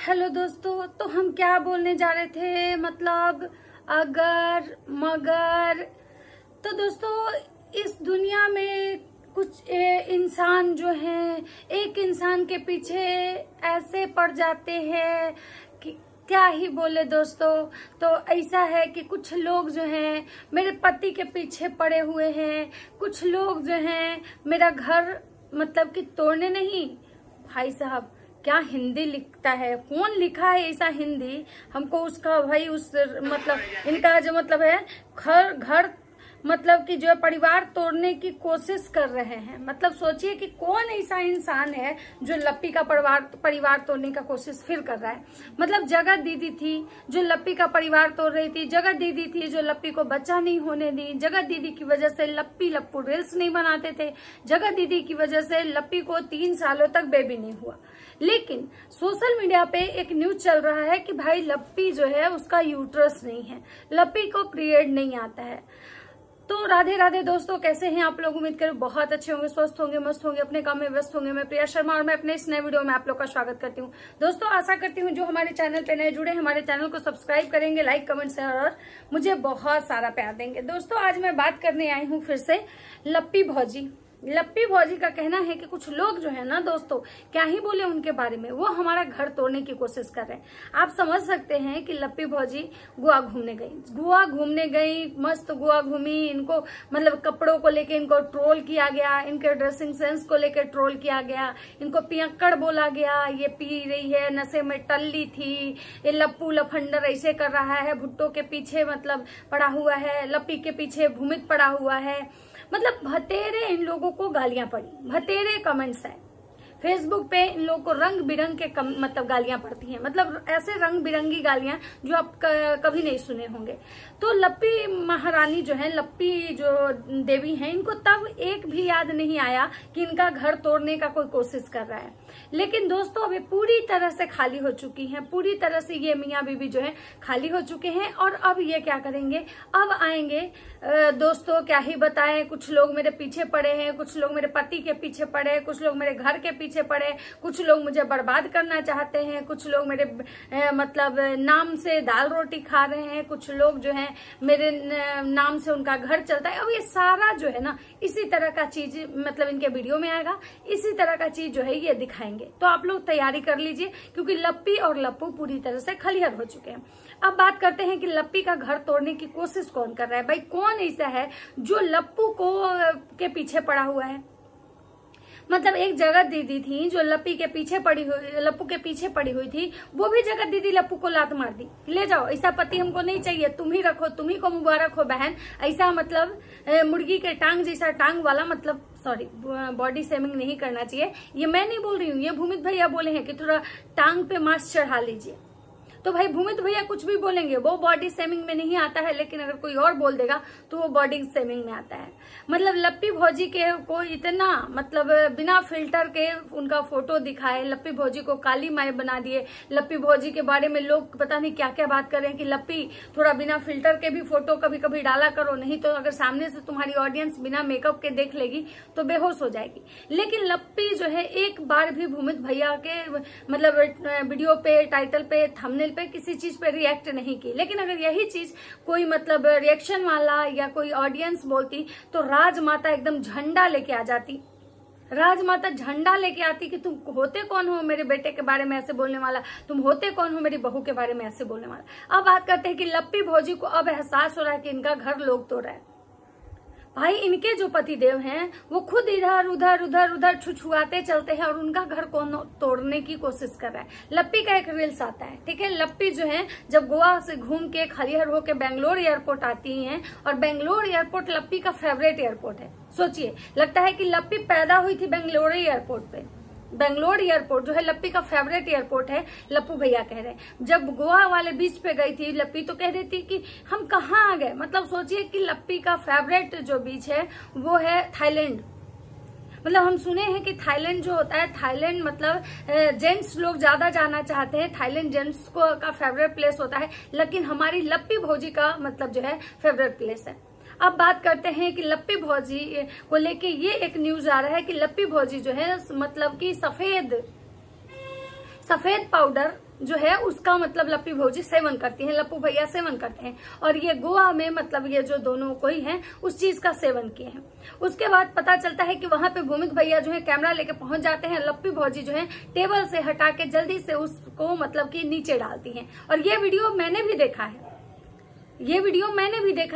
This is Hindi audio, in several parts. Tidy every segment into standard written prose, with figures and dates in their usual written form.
हेलो दोस्तों, तो हम क्या बोलने जा रहे थे, मतलब अगर मगर। तो दोस्तों, इस दुनिया में कुछ इंसान जो हैं, एक इंसान के पीछे ऐसे पड़ जाते हैं कि क्या ही बोले दोस्तों। तो ऐसा है कि कुछ लोग जो हैं मेरे पति के पीछे पड़े हुए हैं, कुछ लोग जो हैं मेरा घर मतलब कि तोड़ने नहीं। भाई साहब, क्या हिंदी लिखता है, कौन लिखा है ऐसा हिंदी? हमको उसका भाई उस मतलब इनका जो मतलब है घर मतलब कि जो परिवार तोड़ने की कोशिश कर रहे हैं। मतलब सोचिए कि कौन ऐसा इंसान है जो लप्पी का परिवार तोड़ने का कोशिश फिर कर रहा है। मतलब जगत दीदी थी जो लप्पी का परिवार तोड़ रही थी, जगत दीदी थी जो लप्पी को बच्चा नहीं होने दी, जगत दीदी की वजह से लप्पू रील्स नहीं बनाते थे, जगत दीदी की वजह से लप्पी को 3 सालों तक बेबी नहीं हुआ। लेकिन सोशल मीडिया पे एक न्यूज चल रहा है कि भाई लप्पी जो है उसका यूट्रस नहीं है, लप्पी को पीरियड नहीं आता है। तो राधे राधे दोस्तों, कैसे हैं आप लोग? उम्मीद करूं बहुत अच्छे होंगे, स्वस्थ होंगे, मस्त होंगे, अपने काम में व्यस्त होंगे। मैं प्रिया शर्मा और मैं अपने इस नए वीडियो में आप लोग का स्वागत करती हूं। दोस्तों, आशा करती हूं जो हमारे चैनल पे नए जुड़े हमारे चैनल को सब्सक्राइब करेंगे, लाइक कमेंट शेयर और मुझे बहुत सारा प्यार देंगे। दोस्तों, आज मैं बात करने आई हूँ फिर से लप्पी भौजी का कहना है कि कुछ लोग जो है ना दोस्तों, क्या ही बोले उनके बारे में, वो हमारा घर तोड़ने की कोशिश कर रहे हैं। आप समझ सकते हैं कि लप्पी भौजी गोवा घूमने गई, मस्त गोवा घूमी। इनको मतलब कपड़ों को लेके इनको ट्रोल किया गया, इनके ड्रेसिंग सेंस को लेके ट्रोल किया गया, इनको पियक्कड़ बोला गया, ये पी रही है, नशे में टल्ली थी, ये लप्पू लफंडर ऐसे कर रहा है, भुट्टो के पीछे मतलब पड़ा हुआ है, लप्पी के पीछे भूमित पड़ा हुआ है। मतलब भतेरे इन लोगों को गालियां पड़ी, भतेरे कमेंट्स आए फेसबुक पे। इन लोगों को रंग बिरंग के मतलब गालियां पड़ती हैं, मतलब ऐसे रंग बिरंगी गालियां जो आप कभी नहीं सुने होंगे। तो लप्पी महारानी जो है, लप्पी जो देवी हैं, इनको तब एक भी याद नहीं आया कि इनका घर तोड़ने का कोई कोशिश कर रहा है। लेकिन दोस्तों, अभी पूरी तरह से खाली हो चुकी हैं, पूरी तरह से ये मियाँ बीबी जो है खाली हो चुके हैं। और अब ये क्या करेंगे, अब आएंगे दोस्तों, क्या ही बताएं। कुछ लोग मेरे पीछे पड़े हैं, कुछ लोग मेरे पति के पीछे पड़े, कुछ लोग मेरे घर के पीछे पड़े, कुछ लोग मुझे बर्बाद करना चाहते हैं, कुछ लोग मेरे मतलब नाम से दाल रोटी खा रहे हैं, कुछ लोग जो है मेरे नाम से उनका घर चलता है। अब ये सारा जो है ना इसी तरह का चीज मतलब इनके वीडियो में आएगा, इसी तरह का चीज जो है ये दिखाएंगे। तो आप लोग तैयारी कर लीजिए, क्योंकि लप्पी और लप्पू पूरी तरह से खलिहर हो चुके हैं। अब बात करते हैं कि लप्पी का घर तोड़ने की कोशिश कौन कर रहा है। भाई, कौन ऐसा है जो लप्पू के पीछे पड़ा हुआ है? मतलब एक जगत दीदी थी जो लप्पू के पीछे पड़ी हुई थी, वो भी जगत दीदी लप्पू को लात मार दी, ले जाओ, ऐसा पति हमको नहीं चाहिए, तुम ही रखो, तुम्ही को मुबारक हो बहन। ऐसा मतलब मुर्गी के टांग जैसा टांग वाला, मतलब सॉरी, बॉडी शेमिंग नहीं करना चाहिए, ये मैं नहीं बोल रही हूँ, ये भूमित भैया बोले हैं कि थोड़ा टांग पे मांस चढ़ा लीजिए। तो भाई भूमित भैया कुछ भी बोलेंगे वो बॉडी शेमिंग में नहीं आता है, लेकिन अगर कोई और बोल देगा तो वो बॉडी शेमिंग में आता है। मतलब लप्पी भौजी के को इतना मतलब बिना फिल्टर के उनका फोटो दिखाए, लप्पी भौजी को काली माई बना दिए। लप्पी भौजी के बारे में लोग पता नहीं क्या क्या बात कर रहे हैं कि लप्पी थोड़ा बिना फिल्टर के भी फोटो कभी कभी डाला करो, नहीं तो अगर सामने से तुम्हारी ऑडियंस बिना मेकअप के देख लेगी तो बेहोश हो जाएगी। लेकिन लप्पी जो है एक बार भी भूमित भैया के मतलब वीडियो पे, टाइटल पे, थंबनेल पे किसी चीज पे रिएक्ट नहीं की। लेकिन अगर यही चीज कोई मतलब रिएक्शन वाला या कोई ऑडियंस बोलती तो राजमाता एकदम झंडा लेके आ जाती, राजमाता झंडा लेके आती कि तुम होते कौन हो मेरे बेटे के बारे में ऐसे बोलने वाला, तुम होते कौन हो मेरी बहू के बारे में ऐसे बोलने वाला। अब बात करते हैं कि लप्पी भौजी को अब एहसास हो रहा है कि इनका घर लोग तोड़ रहे हैं। भाई, इनके जो पतिदेव हैं वो खुद इधर उधर छुछुआते चलते हैं और उनका घर कौन तोड़ने की कोशिश कर रहा है। लप्पी का एक रील्स आता है, ठीक है। लप्पी जो है जब गोवा से घूम के खलिहर होके बेंगलोर एयरपोर्ट आती हैं, और बेंगलोर एयरपोर्ट लप्पी का फेवरेट एयरपोर्ट है। सोचिए, लगता है कि लप्पी पैदा हुई थी बेंगलोर एयरपोर्ट पे। बेंगलोर एयरपोर्ट जो है लप्पी का फेवरेट एयरपोर्ट है, लप्पू भैया कह रहे हैं। जब गोवा वाले बीच पे गई थी लप्पी तो कह रही थी कि हम कहाँ आ गए। मतलब सोचिए कि लप्पी का फेवरेट जो बीच है वो है थाईलैंड। मतलब हम सुने हैं कि थाईलैंड जो होता है, थाईलैंड मतलब जेंट्स लोग ज्यादा जाना चाहते हैं, थाईलैंड जेंट्स को का फेवरेट प्लेस होता है, लेकिन हमारी लप्पी भौजी का मतलब जो है फेवरेट प्लेस है। अब बात करते हैं कि लप्पी भौजी को लेके ये एक न्यूज आ रहा है कि लप्पी भौजी जो है मतलब कि सफेद पाउडर जो है उसका मतलब लप्पी भौजी सेवन करती हैं, लप्पू भैया सेवन करते हैं, और ये गोवा में मतलब ये जो दोनों कोई हैं उस चीज का सेवन किए हैं। उसके बाद पता चलता है कि वहां पे भूमिक भैया जो है कैमरा लेके पहुंच जाते हैं, लप्पी भौजी जो है टेबल से हटा के जल्दी से उसको मतलब कि नीचे डालती हैं। और ये वीडियो मैंने भी देखा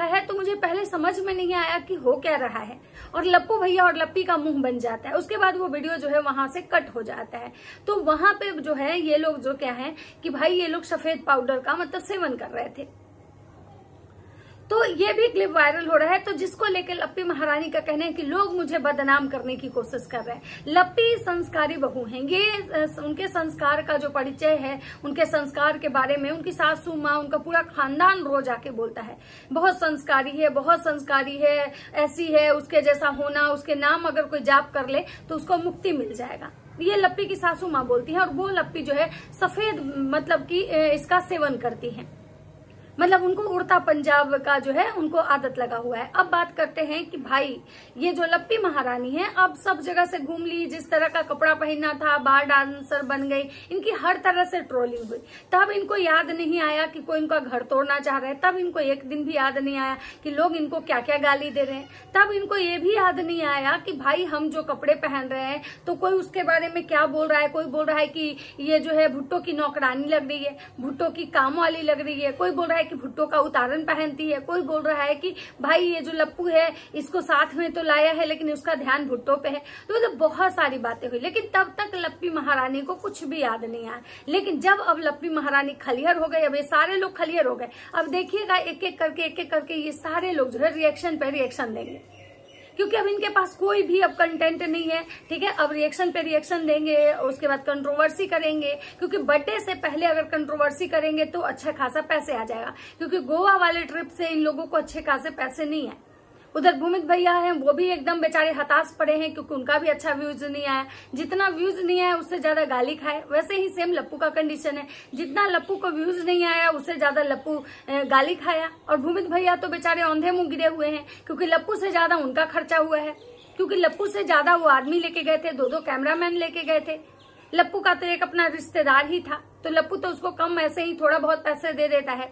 है, तो मुझे पहले समझ में नहीं आया कि हो क्या रहा है, और लप्पू भैया और लप्पी का मुंह बन जाता है। उसके बाद वो वीडियो जो है वहां से कट हो जाता है। तो वहां पे जो है ये लोग जो क्या है कि भाई ये लोग सफेद पाउडर का मतलब सेवन कर रहे थे, तो ये भी क्लिप वायरल हो रहा है। तो जिसको लेकर लप्पी महारानी का कहना है कि लोग मुझे बदनाम करने की कोशिश कर रहे हैं। लप्पी संस्कारी बहू हैं, ये उनके संस्कार का जो परिचय है, उनके संस्कार के बारे में उनकी सासू माँ, उनका पूरा खानदान रोज आके बोलता है बहुत संस्कारी है, बहुत संस्कारी है, ऐसी है, उसके जैसा होना, उसके नाम अगर कोई जाप कर ले तो उसको मुक्ति मिल जाएगा। ये लप्पी की सासू माँ बोलती है, और वो लप्पी जो है सफेद मतलब कि इसका सेवन करती है, मतलब उनको उड़ता पंजाब का जो है उनको आदत लगा हुआ है। अब बात करते हैं कि भाई ये जो लप्पी महारानी है अब सब जगह से घूम ली, जिस तरह का कपड़ा पहनना था, बार डांसर बन गई, इनकी हर तरह से ट्रोलिंग हुई। तब इनको याद नहीं आया कि कोई इनका घर तोड़ना चाह रहा है, तब इनको एक दिन भी याद नहीं आया कि लोग इनको क्या क्या गाली दे रहे हैं, तब इनको ये भी याद नहीं आया कि भाई हम जो कपड़े पहन रहे हैं तो कोई उसके बारे में क्या बोल रहा है। कोई बोल रहा है कि ये जो है भुट्टो की नौकरानी लग रही है, भुट्टो की काम वाली लग रही है, कोई बोल रहा है कि भुट्टो का उतारन पहनती है, कोई बोल रहा है कि भाई ये जो लप्पू है इसको साथ में तो लाया है लेकिन उसका ध्यान भुट्टो पे है। तो मतलब बहुत सारी बातें हुई, लेकिन तब तक लप्पी महारानी को कुछ भी याद नहीं आया। लेकिन जब अब लप्पी महारानी खलियर हो गई, अब ये सारे लोग खलियर हो गए, अब देखिएगा एक एक करके ये सारे लोग जो है रिएक्शन पे रिएक्शन देंगे, क्योंकि अब इनके पास कोई भी अब कंटेंट नहीं है। ठीक है, अब रिएक्शन पे रिएक्शन देंगे, उसके बाद कंट्रोवर्सी करेंगे, क्योंकि बर्थडे से पहले अगर कंट्रोवर्सी करेंगे तो अच्छा खासा पैसे आ जाएगा, क्योंकि गोवा वाले ट्रिप से इन लोगों को अच्छे खासे पैसे नहीं है। उधर भूमिक भैया हैं, वो भी एकदम बेचारे हताश पड़े हैं, क्योंकि उनका भी अच्छा व्यूज नहीं आया। जितना व्यूज नहीं आया उससे ज्यादा गाली खाए। वैसे ही सेम लप्पू का कंडीशन है, जितना लप्पू को व्यूज नहीं आया उससे ज्यादा लप्पू गाली खाया। और भूमिक भैया तो बेचारे औंधे मुंह गिरे हुए हैं, क्योंकि लप्पू से ज्यादा उनका खर्चा हुआ है, क्योंकि लप्पू से ज्यादा वो आदमी लेके गए थे, 2-2 कैमरामैन लेके गए थे। लप्पू का तो एक अपना रिश्तेदार ही था, तो लप्पू तो उसको कम ऐसे ही थोड़ा बहुत पैसे दे देता है।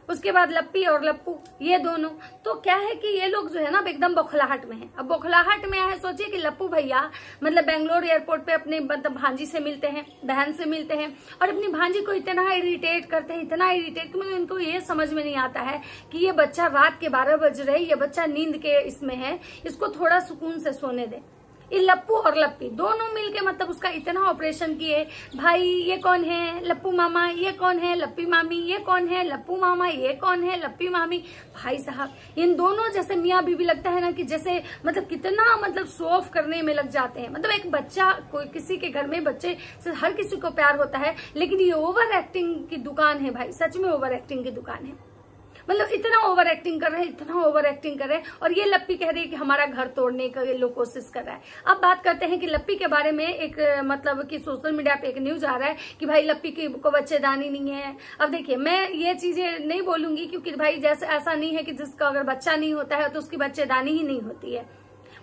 उसके बाद लप्पी और लप्पू ये दोनों, तो क्या है कि ये लोग जो है ना एकदम बौखलाहट में है। अब बौखलाहट में है, सोचिए कि लप्पू भैया मतलब बेंगलोर एयरपोर्ट पे अपने मतलब भांजी से मिलते हैं, बहन से मिलते हैं, और अपनी भांजी को इतना इरिटेट करते हैं, इतना इरिटेट कि मतलब इनको ये समझ में नहीं आता है कि ये बच्चा रात के 12 बज रहे, ये बच्चा नींद के इसमें है, इसको थोड़ा सुकून से सोने दे। ये लप्पू और लप्पी दोनों मिलके मतलब उसका इतना ऑपरेशन किए, भाई ये कौन है लप्पू मामा, ये कौन है लप्पी मामी, ये कौन है लप्पू मामा, ये कौन है लप्पी मामी। भाई साहब इन दोनों जैसे मियाँ बीवी लगता है ना कि जैसे मतलब कितना मतलब शो ऑफ करने में लग जाते हैं। मतलब एक बच्चा, कोई किसी के घर में बच्चे से हर किसी को प्यार होता है, लेकिन ये ओवर एक्टिंग की दुकान है भाई, सच में ओवर एक्टिंग की दुकान है। मतलब इतना ओवर एक्टिंग कर रहे हैं, इतना ओवर एक्टिंग कर रहे हैं। और ये लप्पी कह रही है कि हमारा घर तोड़ने का ये लोग कोशिश कर रहा है। अब बात करते हैं कि लप्पी के बारे में एक मतलब कि सोशल मीडिया पे एक न्यूज आ रहा है कि भाई लप्पी की को बच्चेदानी नहीं है। अब देखिए मैं ये चीजें नहीं बोलूंगी, क्योंकि भाई जैसे ऐसा नहीं है कि जिसका अगर बच्चा नहीं होता है तो उसकी बच्चेदानी ही नहीं होती है।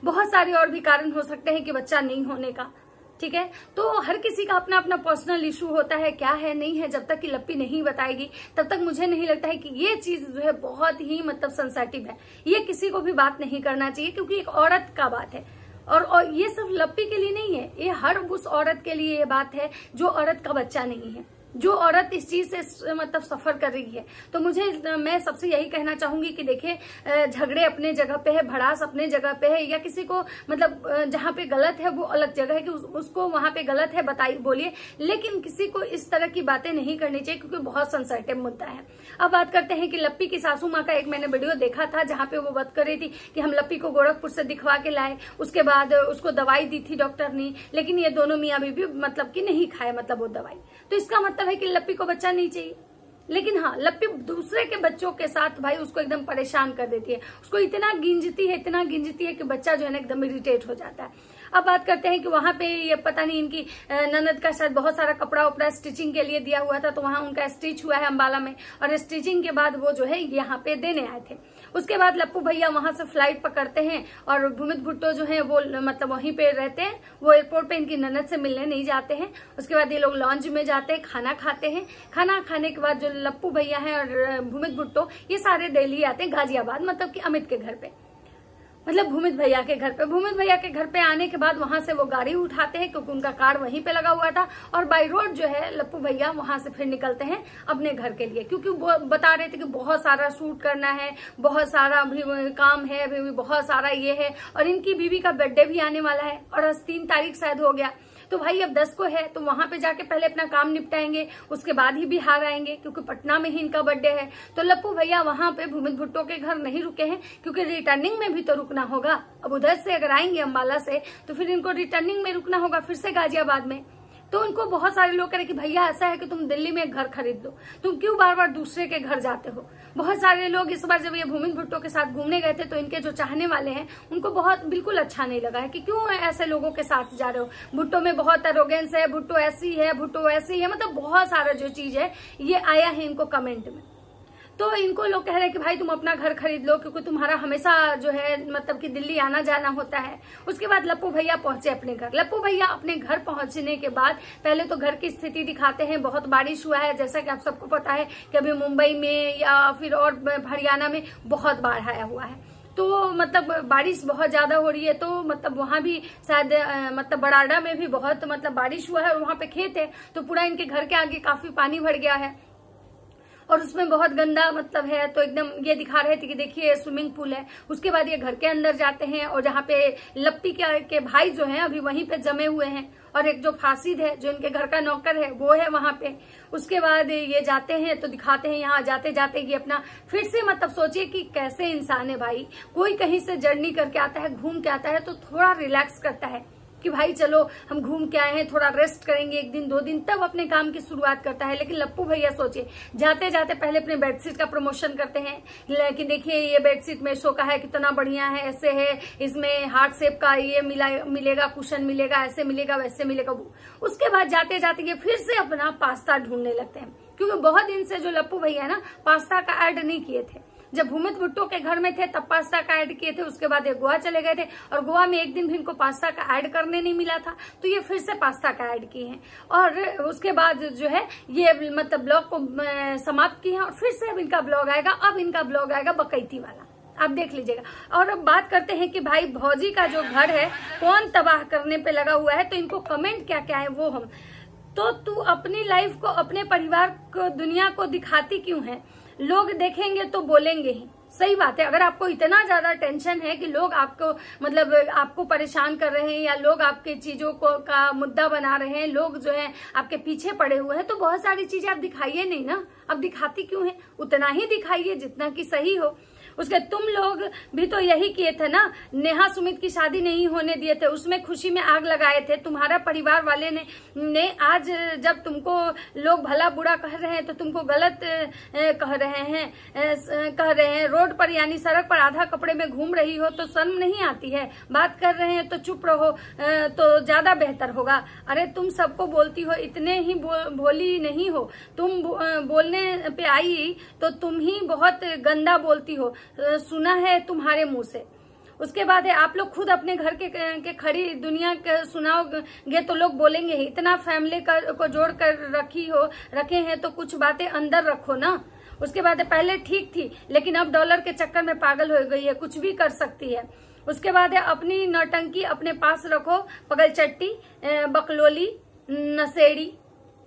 बहुत सारे और भी कारण हो सकते हैं कि बच्चा नहीं होने का। ठीक है, तो हर किसी का अपना अपना पर्सनल इशू होता है, क्या है नहीं है, जब तक कि लप्पी नहीं बताएगी तब तक मुझे नहीं लगता है कि ये चीज जो है बहुत ही मतलब सेंसिटिव है। ये किसी को भी बात नहीं करना चाहिए, क्योंकि एक औरत का बात है, और ये सिर्फ लप्पी के लिए नहीं है, ये हर उस औरत के लिए ये बात है जो औरत का बच्चा नहीं है, जो औरत इस चीज से मतलब सफर कर रही है। तो मैं सबसे यही कहना चाहूंगी कि देखिए झगड़े अपने जगह पे है, भड़ास अपने जगह पे है, या किसी को मतलब जहाँ पे गलत है वो अलग जगह है कि उसको वहां पे गलत है बताइए, बोलिए, लेकिन किसी को इस तरह की बातें नहीं करनी चाहिए, क्योंकि बहुत सेंसिटिव मुद्दा है। अब बात करते हैं कि लप्पी की सासू माँ का एक मैंने वीडियो देखा था, जहाँ पे वो बात कर रही थी कि हम लप्पी को गोरखपुर से दिखवा के लाए, उसके बाद उसको दवाई दी थी डॉक्टर ने, लेकिन ये दोनों मियाँ बीवी मतलब कि नहीं खाए मतलब वो दवाई। तो इसका मतलब है कि लप्पी को बच्चा नहीं चाहिए। लेकिन हाँ, लप्पी दूसरे के बच्चों के साथ भाई उसको एकदम परेशान कर देती है, उसको इतना गिंजती है कि बच्चा जो है ना एकदम इरिटेट हो जाता है। अब बात करते हैं कि वहां पे ये पता नहीं इनकी ननद का शायद बहुत सारा कपड़ा उपड़ा स्टिचिंग के लिए दिया हुआ था, तो वहां उनका स्टिच हुआ है अंबाला में, और स्टिचिंग के बाद वो जो है यहाँ पे देने आए थे। उसके बाद लप्पू भैया वहां से फ्लाइट पकड़ते हैं और भूमित भुट्टो जो है वो मतलब वहीं पे रहते हैं, वो एयरपोर्ट पे इनकी ननद से मिलने नहीं जाते हैं। उसके बाद ये लोग लॉन्च में जाते हैं, खाना खाते हैं। खाना खाने के बाद जो लप्पू भैया हैं और भूमित भुट्टो ये सारे दिल्ली आते हैं, गाजियाबाद, मतलब कि अमित के घर पे, मतलब भूमित भैया के घर पे। भूमित भैया के घर पे आने के बाद वहां से वो गाड़ी उठाते हैं क्योंकि उनका कार वहीं पे लगा हुआ था, और बाई रोड जो है लप्पू भैया वहां से फिर निकलते हैं अपने घर के लिए, क्योंकि वो बता रहे थे कि बहुत सारा शूट करना है, बहुत सारा अभी काम है, अभी बहुत सारा ये है, और इनकी बीवी का बर्थडे भी आने वाला है और आज 3 तारीख शायद हो गया, तो भाई अब 10 को है, तो वहां पे जाके पहले अपना काम निपटाएंगे, उसके बाद ही बिहार आएंगे, क्योंकि पटना में ही इनका बर्थडे है। तो लप्पू भैया वहां पे भूमित भुट्टो के घर नहीं रुके हैं, क्योंकि रिटर्निंग में भी तो रुकना होगा। अब उधर से अगर आएंगे अंबाला से तो फिर इनको रिटर्निंग में रुकना होगा फिर से गाजियाबाद में। तो उनको बहुत सारे लोग कह रहे कि भैया ऐसा है कि तुम दिल्ली में एक घर खरीद लो, तुम क्यों बार बार दूसरे के घर जाते हो। बहुत सारे लोग इस बार जब ये भूमित भुट्टो के साथ घूमने गए थे तो इनके जो चाहने वाले हैं उनको बहुत बिल्कुल अच्छा नहीं लगा है कि क्यों ऐसे लोगों के साथ जा रहे हो, भुट्टो में बहुत एरोगेंस है, भुट्टो ऐसी है, भुट्टो ऐसी है, मतलब बहुत सारा जो चीज है ये आया है इनको कमेंट में। तो इनको लोग कह रहे हैं कि भाई तुम अपना घर खरीद लो, क्योंकि तुम्हारा हमेशा जो है मतलब कि दिल्ली आना जाना होता है। उसके बाद लप्पू भैया पहुंचे अपने घर। लप्पू भैया अपने घर पहुंचने के बाद पहले तो घर की स्थिति दिखाते हैं। बहुत बारिश हुआ है, जैसा कि आप सबको पता है कि अभी मुंबई में या फिर और हरियाणा में बहुत बाढ़ आया हुआ है, तो मतलब बारिश बहुत ज्यादा हो रही है। तो मतलब वहां भी शायद मतलब बराड़ा में भी बहुत मतलब बारिश हुआ है, और वहां पे खेत है, तो पूरा इनके घर के आगे काफी पानी भर गया है और उसमें बहुत गंदा मतलब है। तो एकदम ये दिखा रहे थे कि देखिए स्विमिंग पूल है। उसके बाद ये घर के अंदर जाते हैं, और जहाँ पे लप्पी के भाई जो हैं अभी वहीं पे जमे हुए हैं, और एक जो फासिद है जो इनके घर का नौकर है वो है वहां पे। उसके बाद ये जाते हैं तो दिखाते हैं यहाँ जाते जाते कि अपना फिर से मतलब सोचिए कि कैसे इंसान है भाई, कोई कहीं से जर्नी करके आता है, घूम के आता है तो थोड़ा रिलैक्स करता है कि भाई चलो हम घूम के आए हैं, थोड़ा रेस्ट करेंगे 1 दिन 2 दिन, तब अपने काम की शुरुआत करता है। लेकिन लप्पू भैया सोचिए जाते जाते पहले अपने बेडशीट का प्रमोशन करते हैं, लेकिन देखिए ये बेडशीट मेशो का है, कितना बढ़िया है, ऐसे है, इसमें हार्ट शेप का ये मिलेगा, कुशन मिलेगा, ऐसे मिलेगा, वैसे मिलेगा। उसके बाद जाते जाते ये फिर से अपना पास्ता ढूंढने लगते हैं, क्योंकि बहुत दिन से जो लप्पू भैया है ना पास्ता का ऐड नहीं किए थे। जब भूमित भुट्टो के घर में थे तब पास्ता का ऐड किए थे, उसके बाद ये गोवा चले गए थे और गोवा में 1 दिन भी इनको पास्ता का ऐड करने नहीं मिला था, तो ये फिर से पास्ता का ऐड किए हैं। और उसके बाद जो है ये मतलब ब्लॉग को समाप्त किए हैं, और फिर से अब इनका ब्लॉग आएगा। अब इनका ब्लॉग आएगा बकैती वाला, आप देख लीजिएगा। और अब बात करते हैं कि भाई भौजी का जो घर है कौन तबाह करने पे लगा हुआ है, तो इनको कमेंट क्या क्या है वो हम तो तू अपनी लाइफ को, अपने परिवार को, दुनिया को दिखाती क्यों है? लोग देखेंगे तो बोलेंगे ही। सही बात है, अगर आपको इतना ज्यादा टेंशन है कि लोग आपको मतलब आपको परेशान कर रहे हैं या लोग आपके चीजों को का मुद्दा बना रहे हैं, लोग जो है आपके पीछे पड़े हुए हैं, तो बहुत सारी चीजें आप दिखाइए नहीं ना। अब दिखाती क्यों है? उतना ही दिखाइए जितना कि सही हो। उसके तुम लोग भी तो यही किए थे ना, नेहा सुमित की शादी नहीं होने दिए थे, उसमें खुशी में आग लगाए थे। तुम्हारा परिवार वाले ने आज जब तुमको लोग भला बुरा कह रहे हैं तो तुमको गलत कह रहे हैं। रोड पर यानी सड़क पर आधा कपड़े में घूम रही हो तो शर्म नहीं आती है? बात कर रहे हैं तो चुप रहो तो ज्यादा बेहतर होगा। अरे तुम सबको बोलती हो, इतने ही भोली नहीं हो तुम। बोलने पे आई तो तुम ही बहुत गंदा बोलती हो, सुना है तुम्हारे मुंह से। उसके बाद है आप लोग खुद अपने घर के खड़ी दुनिया के सुनाओगे तो लोग बोलेंगे ही। इतना फैमिली को जोड़ कर रखे हैं तो कुछ बातें अंदर रखो ना। उसके बाद पहले ठीक थी लेकिन अब डॉलर के चक्कर में पागल हो गई है, कुछ भी कर सकती है। उसके बाद है अपनी नौटंकी अपने पास रखो, पगल चट्टी, बकलोली, नशेड़ी।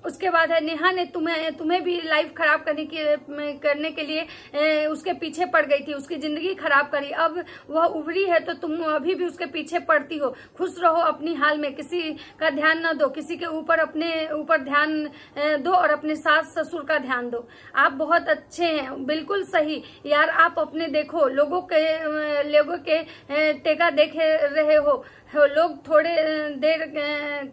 उसके बाद है नेहा ने तुम्हें भी लाइफ खराब करने के लिए उसके पीछे पड़ गई थी, उसकी जिंदगी खराब करी। अब वह उभरी है तो तुम अभी भी उसके पीछे पड़ती हो। खुश रहो अपनी हाल में, किसी का ध्यान न दो, किसी के ऊपर अपने ऊपर ध्यान दो और अपने सास ससुर का ध्यान दो। आप बहुत अच्छे हैं, बिल्कुल सही यार। आप अपने देखो, लोगों के टेका देख रहे हो। लोग थोड़े देर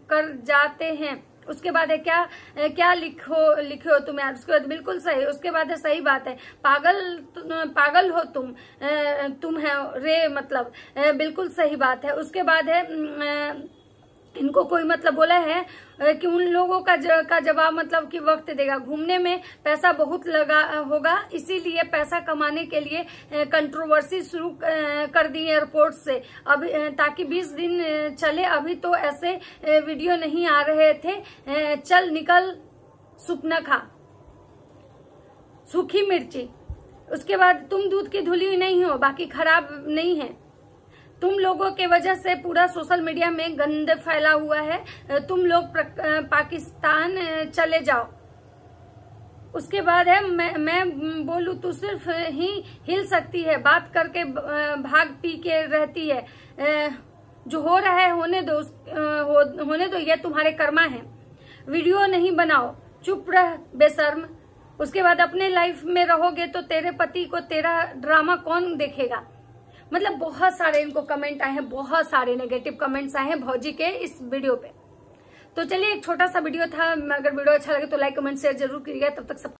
कर जाते हैं उसके बाद है क्या क्या लिखे हो तुम यार, उसके बाद बिल्कुल सही, उसके बाद है सही बात है, पागल हो तुम है रे, मतलब बिल्कुल सही बात है। उसके बाद है इनको कोई मतलब बोला है कि उन लोगों का जवाब मतलब कि वक्त देगा, घूमने में पैसा बहुत लगा होगा, इसीलिए पैसा कमाने के लिए कंट्रोवर्सी शुरू कर दी एयरपोर्ट से, अब ताकि 20 दिन चले, अभी तो ऐसे वीडियो नहीं आ रहे थे, चल निकल सुपना खा, सूखी मिर्ची। उसके बाद तुम दूध की धुली नहीं हो, बाकी खराब नहीं है, तुम लोगों के वजह से पूरा सोशल मीडिया में गंद फैला हुआ है, तुम लोग पाकिस्तान चले जाओ। उसके बाद है मैं बोलूं तो सिर्फ ही हिल सकती है, बात करके भाग पी के रहती है, जो हो रहा है होने दो, ये तुम्हारे कर्मा है, वीडियो नहीं बनाओ, चुप रह बेशर्म। उसके बाद अपने लाइफ में रहोगे तो तेरे पति को तेरा ड्रामा कौन देखेगा। मतलब बहुत सारे इनको कमेंट आए हैं, बहुत सारे नेगेटिव कमेंट्स आए हैं भौजी के इस वीडियो पे। तो चलिए एक छोटा सा वीडियो था, अगर वीडियो अच्छा लगे तो लाइक कमेंट शेयर जरूर करिएगा। तब तक सब